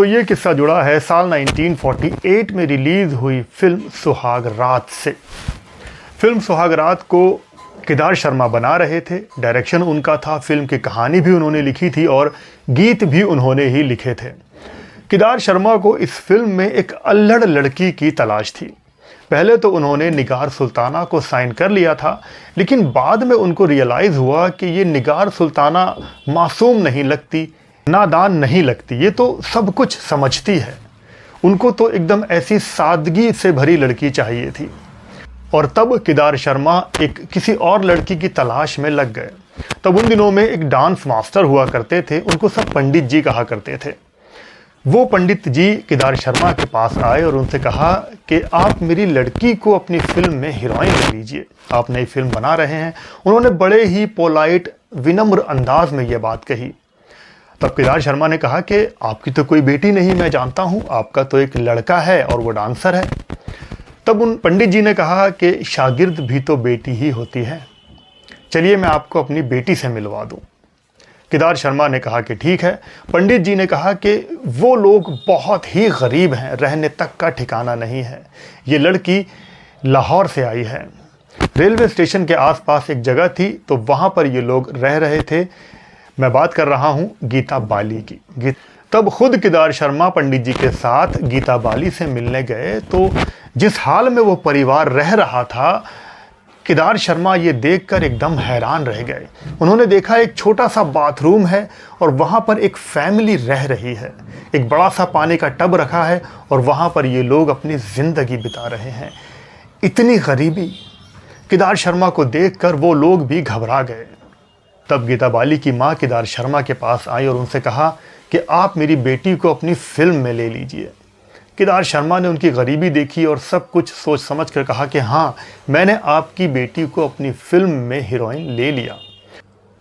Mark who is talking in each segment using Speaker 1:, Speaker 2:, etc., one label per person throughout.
Speaker 1: तो ये किस्सा जुड़ा है साल 1948 में रिलीज़ हुई फिल्म सुहाग रात से। फिल्म सुहाग रात को केदार शर्मा बना रहे थे, डायरेक्शन उनका था, फिल्म की कहानी भी उन्होंने लिखी थी और गीत भी उन्होंने ही लिखे थे। केदार शर्मा को इस फिल्म में एक अल्हड़ लड़की की तलाश थी। पहले तो उन्होंने निगार सुल्ताना को साइन कर लिया था, लेकिन बाद में उनको रियलाइज़ हुआ कि ये निगार सुल्ताना मासूम नहीं लगती, नादान नहीं लगती, ये तो सब कुछ समझती है। उनको तो एकदम ऐसी सादगी से भरी लड़की चाहिए थी। और तब केदार शर्मा एक किसी और लड़की की तलाश में लग गए। तब उन दिनों में एक डांस मास्टर हुआ करते थे, उनको सब पंडित जी कहा करते थे। वो पंडित जी केदार शर्मा के पास आए और उनसे कहा कि आप मेरी लड़की को अपनी फिल्म में हीरोइन ले लीजिए, आप नई फिल्म बना रहे हैं। उन्होंने बड़े ही पोलाइट विनम्र अंदाज में ये बात कही। तब केदार शर्मा ने कहा कि आपकी तो कोई बेटी नहीं, मैं जानता हूँ, आपका तो एक लड़का है और वो डांसर है। तब उन पंडित जी ने कहा कि शागिर्द भी तो बेटी ही होती है, चलिए मैं आपको अपनी बेटी से मिलवा दूँ। केदार शर्मा ने कहा कि ठीक है। पंडित जी ने कहा कि वो लोग बहुत ही गरीब हैं, रहने तक का ठिकाना नहीं है, ये लड़की लाहौर से आई है। रेलवे स्टेशन के आसपास एक जगह थी, तो वहाँ पर ये लोग रह रहे थे। मैं बात कर रहा हूँ गीता बाली की। तब खुद केदार शर्मा पंडित जी के साथ गीता बाली से मिलने गए, तो जिस हाल में वो परिवार रह रहा था, केदार शर्मा ये देखकर एकदम हैरान रह गए। उन्होंने देखा एक छोटा सा बाथरूम है और वहाँ पर एक फैमिली रह रही है, एक बड़ा सा पानी का टब रखा है और वहाँ पर ये लोग अपनी ज़िंदगी बिता रहे हैं। इतनी गरीबी, केदार शर्मा को देखकर वो लोग भी घबरा गए। तब गीता बाली की माँ केदार शर्मा के पास आई और उनसे कहा कि आप मेरी बेटी को अपनी फिल्म में ले लीजिए। केदार शर्मा ने उनकी गरीबी देखी और सब कुछ सोच समझ कर कहा कि हाँ, मैंने आपकी बेटी को अपनी फिल्म में हीरोइन ले लिया।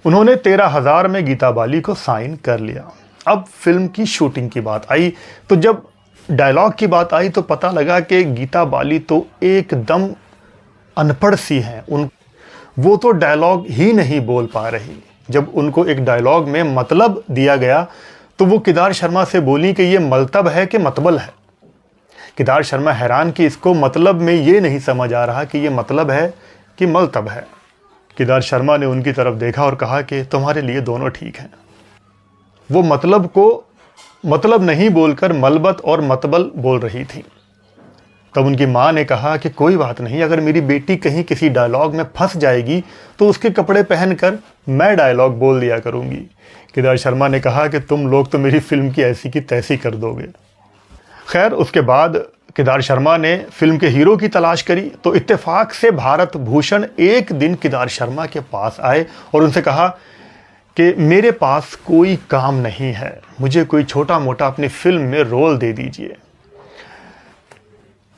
Speaker 1: उन्होंने 13,000 में गीता बाली को साइन कर लिया। अब फिल्म की शूटिंग की बात आई, तो जब डायलॉग की बात आई तो पता लगा कि गीता बाली तो एकदम अनपढ़ सी हैं। वो तो डायलॉग ही नहीं बोल पा रही। जब उनको एक डायलॉग में मतलब दिया गया तो वो केदार शर्मा से बोली कि ये मलतब है कि मतबल है। केदार शर्मा हैरान कि इसको मतलब में ये नहीं समझ आ रहा कि ये मतलब है कि मलतब है। केदार शर्मा ने उनकी तरफ देखा और कहा कि तुम्हारे लिए दोनों ठीक हैं। वो मतलब को मतलब नहीं बोलकर मलबत और मतबल बोल रही थी। तब उनकी माँ ने कहा कि कोई बात नहीं, अगर मेरी बेटी कहीं किसी डायलॉग में फंस जाएगी तो उसके कपड़े पहनकर मैं डायलॉग बोल दिया करूँगी। केदार शर्मा ने कहा कि तुम लोग तो मेरी फिल्म की ऐसी की तैसी कर दोगे। खैर, उसके बाद केदार शर्मा ने फिल्म के हीरो की तलाश करी, तो इत्तेफाक से भारत भूषण एक दिन केदार शर्मा के पास आए और उनसे कहा कि मेरे पास कोई काम नहीं है, मुझे कोई छोटा मोटा अपनी फिल्म में रोल दे दीजिए,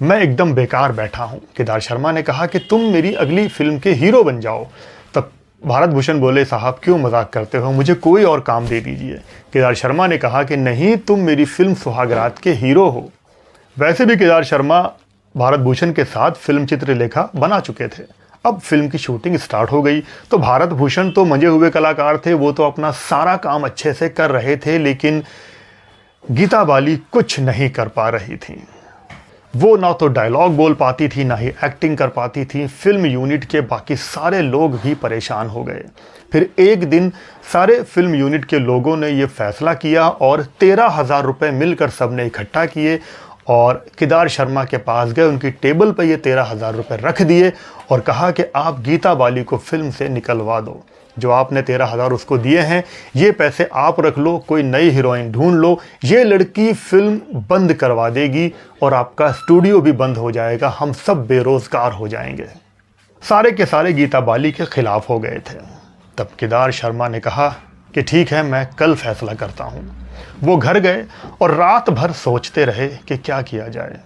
Speaker 1: मैं एकदम बेकार बैठा हूँ। केदार शर्मा ने कहा कि तुम मेरी अगली फिल्म के हीरो बन जाओ। तब भारत भूषण बोले, साहब क्यों मजाक करते हो, मुझे कोई और काम दे दीजिए। केदार शर्मा ने कहा कि नहीं, तुम मेरी फिल्म सुहाग रात के हीरो हो। वैसे भी केदार शर्मा भारत भूषण के साथ फिल्म चित्रलेखा बना चुके थे। अब फिल्म की शूटिंग स्टार्ट हो गई, तो भारत भूषण तो मंजे हुए कलाकार थे, वो तो अपना सारा काम अच्छे से कर रहे थे, लेकिन गीता बाली कुछ नहीं कर पा रही थी। वो ना तो डायलॉग बोल पाती थी, ना ही एक्टिंग कर पाती थी। फिल्म यूनिट के बाकी सारे लोग भी परेशान हो गए। फिर एक दिन सारे फिल्म यूनिट के लोगों ने ये फैसला किया और 13,000 रुपये मिलकर सब ने इकट्ठा किए और केदार शर्मा के पास गए, उनकी टेबल पर ये 13,000 रुपये रख दिए और कहा कि आप गीता बाली को फिल्म से निकलवा दो। जो आपने 13,000 उसको दिए हैं, ये पैसे आप रख लो, कोई नई हीरोइन ढूंढ लो, ये लड़की फिल्म बंद करवा देगी और आपका स्टूडियो भी बंद हो जाएगा, हम सब बेरोजगार हो जाएंगे। सारे के सारे गीता बाली के खिलाफ हो गए थे। तब केदार शर्मा ने कहा कि ठीक है, मैं कल फैसला करता हूँ। वो घर गए और रात भर सोचते रहे कि क्या किया जाए।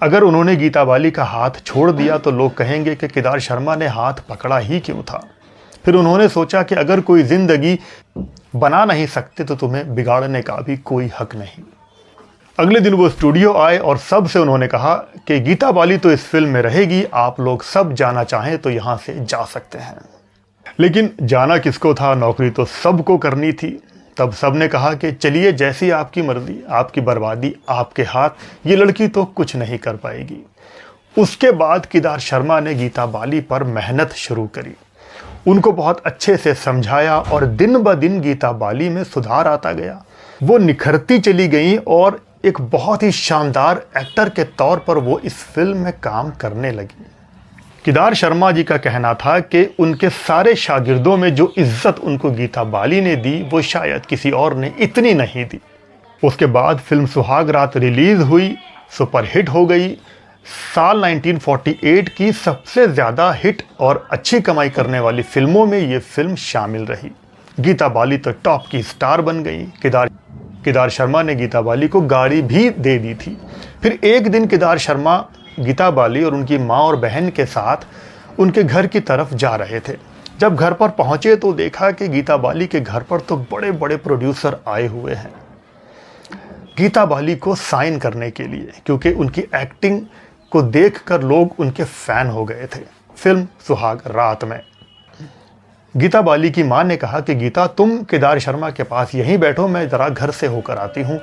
Speaker 1: अगर उन्होंने गीता बाली का हाथ छोड़ दिया तो लोग कहेंगे कि केदार शर्मा ने हाथ पकड़ा ही क्यों था। फिर उन्होंने सोचा कि अगर कोई ज़िंदगी बना नहीं सकते तो तुम्हें बिगाड़ने का भी कोई हक नहीं। अगले दिन वो स्टूडियो आए और सब से उन्होंने कहा कि गीता बाली तो इस फिल्म में रहेगी, आप लोग सब जाना चाहें तो यहाँ से जा सकते हैं। लेकिन जाना किसको था, नौकरी तो सबको करनी थी। तब सब ने कहा कि चलिए जैसी आपकी मर्जी, आपकी बर्बादी आपके हाथ, ये लड़की तो कुछ नहीं कर पाएगी। उसके बाद केदार शर्मा ने गीता बाली पर मेहनत शुरू करी, उनको बहुत अच्छे से समझाया और दिन ब दिन गीता बाली में सुधार आता गया। वो निखरती चली गई और एक बहुत ही शानदार एक्टर के तौर पर वो इस फिल्म में काम करने लगी। केदार शर्मा जी का कहना था कि उनके सारे शागिर्दों में जो इज्जत उनको गीता बाली ने दी वो शायद किसी और ने इतनी नहीं दी। उसके बाद फिल्म सुहाग रात रिलीज हुई, सुपरहिट हो गई। साल 1948 की सबसे ज़्यादा हिट और अच्छी कमाई करने वाली फिल्मों में ये फिल्म शामिल रही। गीता बाली तो टॉप की स्टार बन गई। केदार शर्मा ने गीता बाली को गाड़ी भी दे दी थी। फिर एक दिन केदार शर्मा गीता बाली और उनकी माँ और बहन के साथ उनके घर की तरफ जा रहे थे। जब घर पर पहुँचे तो देखा कि गीता बाली के घर पर तो बड़े बड़े प्रोड्यूसर आए हुए हैं गीता बाली को साइन करने के लिए, क्योंकि उनकी एक्टिंग को देखकर लोग उनके फैन हो गए थे। फिल्म सुहाग रात में गीता बाली की मां ने कहा कि गीता तुम केदार शर्मा के पास यहीं बैठो, मैं ज़रा घर से होकर आती हूं।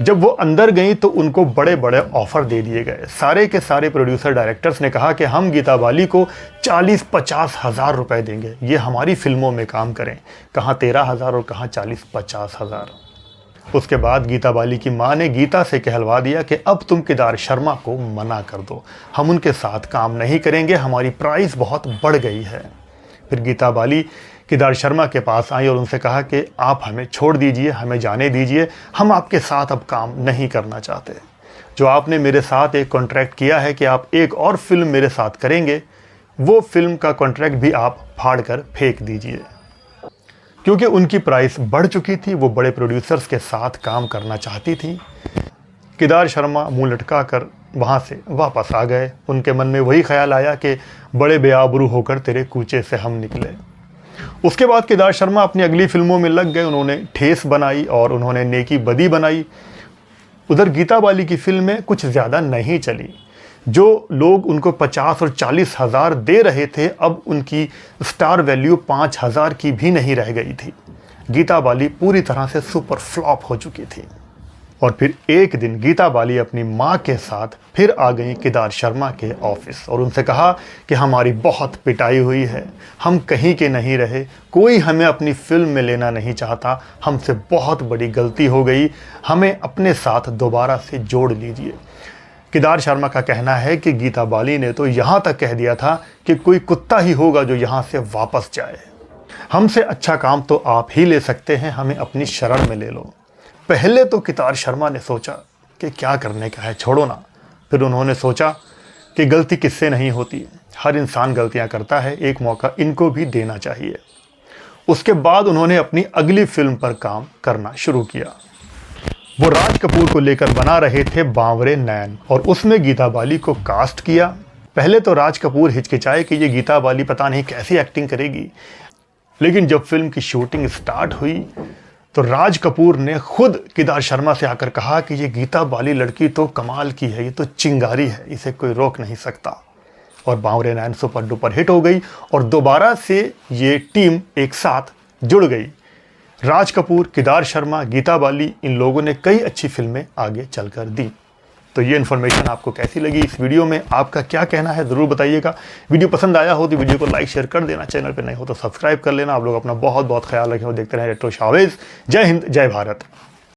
Speaker 1: जब वो अंदर गई तो उनको बड़े बड़े ऑफ़र दे दिए गए। सारे के सारे प्रोड्यूसर डायरेक्टर्स ने कहा कि हम गीता बाली को 40-50 हज़ार रुपये देंगे, ये हमारी फिल्मों में काम करें। कहाँ 13,000 और कहाँ 40-50 हज़ार। उसके बाद गीता बाली की मां ने गीता से कहलवा दिया कि अब तुम केदार शर्मा को मना कर दो, हम उनके साथ काम नहीं करेंगे, हमारी प्राइस बहुत बढ़ गई है। फिर गीता बाली केदार शर्मा के पास आई और उनसे कहा कि आप हमें छोड़ दीजिए, हमें जाने दीजिए, हम आपके साथ अब काम नहीं करना चाहते। जो आपने मेरे साथ एक कॉन्ट्रैक्ट किया है कि आप एक और फिल्म मेरे साथ करेंगे, वो फिल्म का कॉन्ट्रैक्ट भी आप फाड़ कर फेंक दीजिए। क्योंकि उनकी प्राइस बढ़ चुकी थी, वो बड़े प्रोड्यूसर्स के साथ काम करना चाहती थी। केदार शर्मा मुंह लटका कर वहाँ से वापस आ गए। उनके मन में वही ख्याल आया कि बड़े बेआबरू होकर तेरे कूचे से हम निकले। उसके बाद केदार शर्मा अपनी अगली फिल्मों में लग गए। उन्होंने ठेस बनाई और उन्होंने नेकी बदी बनाई। उधर गीता बाली की फिल्में कुछ ज़्यादा नहीं चली। जो लोग उनको 50 और 40 हज़ार दे रहे थे, अब उनकी स्टार वैल्यू 5 हज़ार की भी नहीं रह गई थी। गीता बाली पूरी तरह से सुपर फ्लॉप हो चुकी थी। और फिर एक दिन गीता बाली अपनी माँ के साथ फिर आ गई केदार शर्मा के ऑफिस और उनसे कहा कि हमारी बहुत पिटाई हुई है, हम कहीं के नहीं रहे, कोई हमें अपनी फिल्म में लेना नहीं चाहता, हमसे बहुत बड़ी गलती हो गई, हमें अपने साथ दोबारा से जोड़ लीजिए। केदार शर्मा का कहना है कि गीता बाली ने तो यहाँ तक कह दिया था कि कोई कुत्ता ही होगा जो यहाँ से वापस जाए, हमसे अच्छा काम तो आप ही ले सकते हैं, हमें अपनी शरण में ले लो। पहले तो केदार शर्मा ने सोचा कि क्या करने का है, छोड़ो ना। फिर उन्होंने सोचा कि गलती किससे नहीं होती, हर इंसान गलतियां करता है, एक मौका इनको भी देना चाहिए। उसके बाद उन्होंने अपनी अगली फिल्म पर काम करना शुरू किया। वो राज कपूर को लेकर बना रहे थे बांवरे नैन और उसमें गीता बाली को कास्ट किया। पहले तो राज कपूर हिचकिचाए कि ये गीता बाली पता नहीं कैसी एक्टिंग करेगी, लेकिन जब फिल्म की शूटिंग स्टार्ट हुई तो राज कपूर ने खुद केदार शर्मा से आकर कहा कि ये गीता बाली लड़की तो कमाल की है, ये तो चिंगारी है, इसे कोई रोक नहीं सकता। और बांवरे नैन सुपर डुपर हिट हो गई और दोबारा से ये टीम एक साथ जुड़ गई। राज कपूर, केदार शर्मा, गीता बाली, इन लोगों ने कई अच्छी फिल्में आगे चलकर दी। तो ये इन्फॉर्मेशन आपको कैसी लगी? इस वीडियो में आपका क्या कहना है ज़रूर बताइएगा। वीडियो पसंद आया हो तो वीडियो को लाइक शेयर कर देना, चैनल पे नए हो तो सब्सक्राइब कर लेना। आप लोग अपना बहुत बहुत ख्याल रखें और देखते रहें रेट्रो शोज़। जय हिंद, जय भारत।